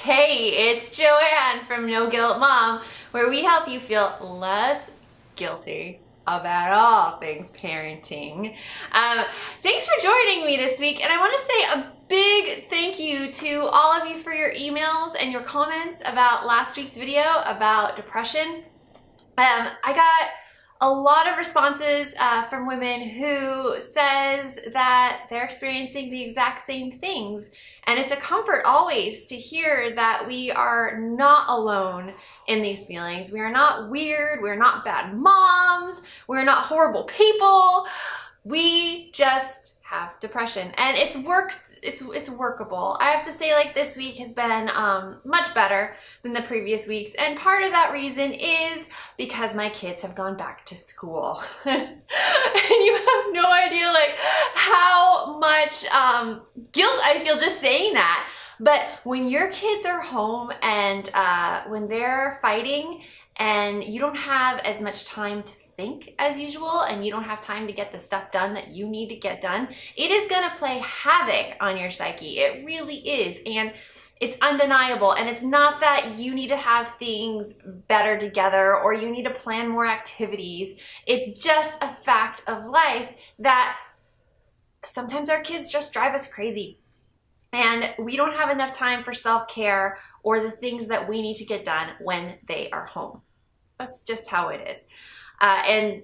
Hey, it's Joanne from No Guilt Mom, where we help you feel less guilty about all things parenting. Thanks for joining me this week, and I want to say a big thank you to all of you for your emails and your comments about last week's video about depression. I got a lot of responses from women who says that they're experiencing the exact same things. And it's a comfort always to hear that we are not alone in these feelings. We are not weird. We're not bad moms. We're not horrible people. We just have depression, and it's workable. I have to say, like, this week has been much better than the previous weeks, and part of that reason is because my kids have gone back to school. And you have no idea like how much guilt I feel just saying that. But when your kids are home and when they're fighting and you don't have as much time to think as usual, and you don't have time to get the stuff done that you need to get done, it is going to play havoc on your psyche. It really is. And it's undeniable. And it's not that you need to have things better together or you need to plan more activities. It's just a fact of life that sometimes our kids just drive us crazy. And we don't have enough time for self-care or the things that we need to get done when they are home. That's just how it is. And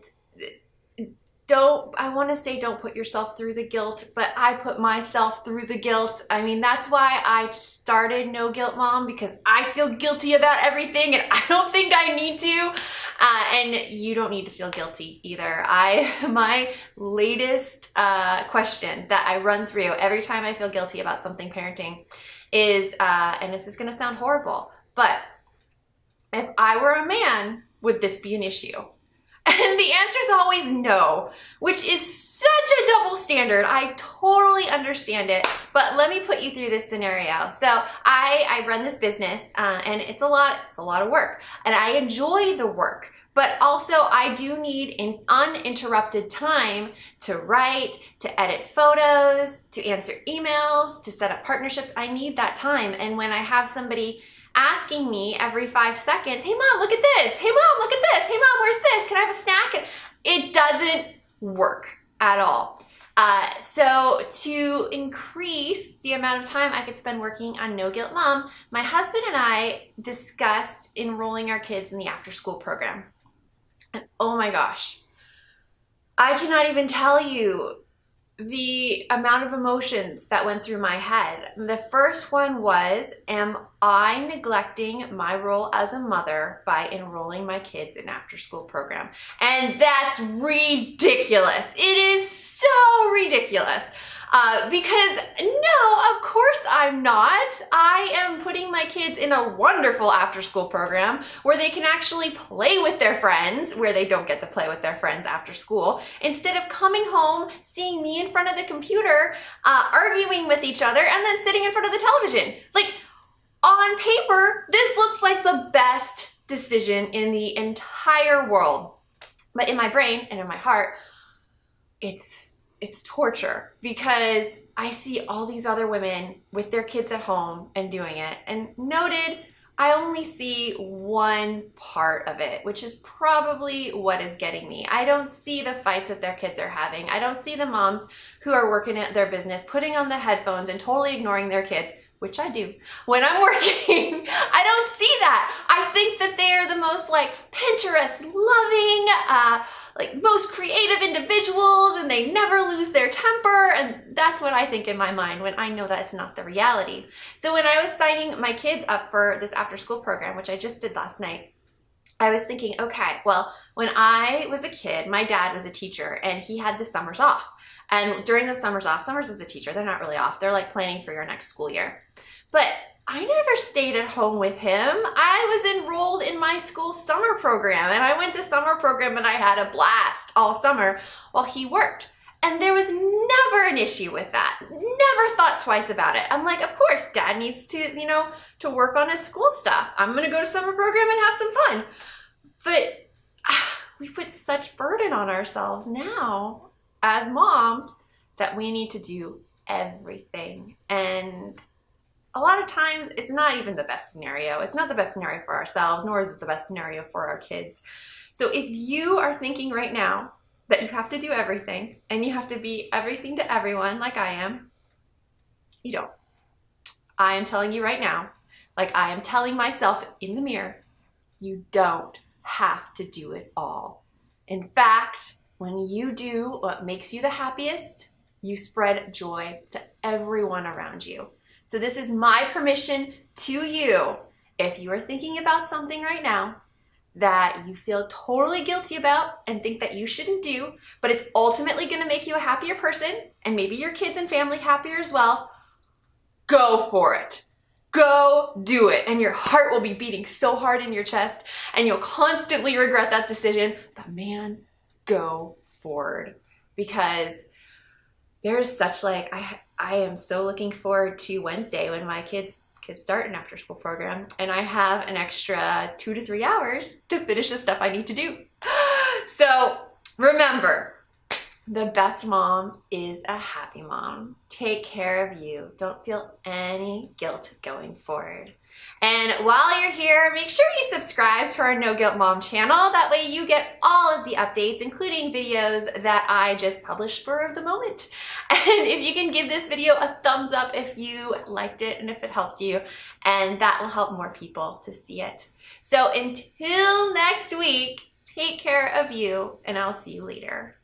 I want to say don't put yourself through the guilt, but I put myself through the guilt. I mean, that's why I started No Guilt Mom, because I feel guilty about everything and I don't think I need to. And you don't need to feel guilty either. My latest question that I run through every time I feel guilty about something parenting is, and this is going to sound horrible, but if I were a man, would this be an issue? And the answer is always no, which is such a double standard. I totally understand it, but let me put you through this scenario. So I run this business, and it's a lot of work, and I enjoy the work, but also I do need an uninterrupted time to write, to edit photos, to answer emails, to set up partnerships. I need that time, and when I have somebody asking me every 5 seconds, hey mom, look at this. Hey mom, look at this. Hey mom, where's this? Can I have a snack? And it doesn't work at all. So to increase the amount of time I could spend working on No Guilt Mom, my husband and I discussed enrolling our kids in the after school program. And oh my gosh, I cannot even tell you the amount of emotions that went through my head. The first one was, am I neglecting my role as a mother by enrolling my kids in after school program? And that's ridiculous. It is so ridiculous. Because no, of course I'm not. I am putting my kids in a wonderful after school program where they can actually play with their friends, where they don't get to play with their friends after school, instead of coming home, seeing me in front of the computer, arguing with each other, and then sitting in front of the television. Like, on paper, this looks like the best decision in the entire world. But in my brain and in my heart, it's torture, because I see all these other women with their kids at home and doing it. And noted, I only see one part of it, which is probably what is getting me. I don't see the fights that their kids are having. I don't see the moms who are working at their business, putting on the headphones and totally ignoring their kids, which I do when I'm working. I don't see that. I think that they are the most like Pinterest loving, like most creative individuals, and they never lose their temper. And that's what I think in my mind when I know that's not the reality. So when I was signing my kids up for this after school program, which I just did last night, I was thinking, okay, well, when I was a kid, my dad was a teacher and he had the summers off. And during those summers off, summers as a teacher, they're not really off. They're like planning for your next school year. But I never stayed at home with him. I was enrolled in my school summer program, and I went to summer program and I had a blast all summer while he worked. And there was never an issue with that. Never thought twice about it. I'm like, of course, dad needs to, to work on his school stuff. I'm going to go to summer program and have some fun. But we put such burden on ourselves now as moms that we need to do everything. And a lot of times it's not even the best scenario. It's not the best scenario for ourselves, nor is it the best scenario for our kids. So if you are thinking right now that you have to do everything and you have to be everything to everyone like I am, you don't. I am telling you right now, like I am telling myself in the mirror, you don't have to do it all. In fact, when you do what makes you the happiest, you spread joy to everyone around you. So this is my permission to you. If you are thinking about something right now that you feel totally guilty about and think that you shouldn't do, but it's ultimately going to make you a happier person and maybe your kids and family happier as well, go for it. Go do it. And your heart will be beating so hard in your chest and you'll constantly regret that decision. But man, go forward, because there's such like, I am so looking forward to Wednesday when my kids start an after school program and I have an extra 2 to 3 hours to finish the stuff I need to do. So remember, the best mom is a happy mom. Take care of you. Don't feel any guilt going forward. And while you're here, make sure you subscribe to our No Guilt Mom channel. That way you get all of the updates, including videos that I just published spur of the moment. And if you can give this video a thumbs up if you liked it and if it helped you, and that will help more people to see it. So until next week, take care of you, and I'll see you later.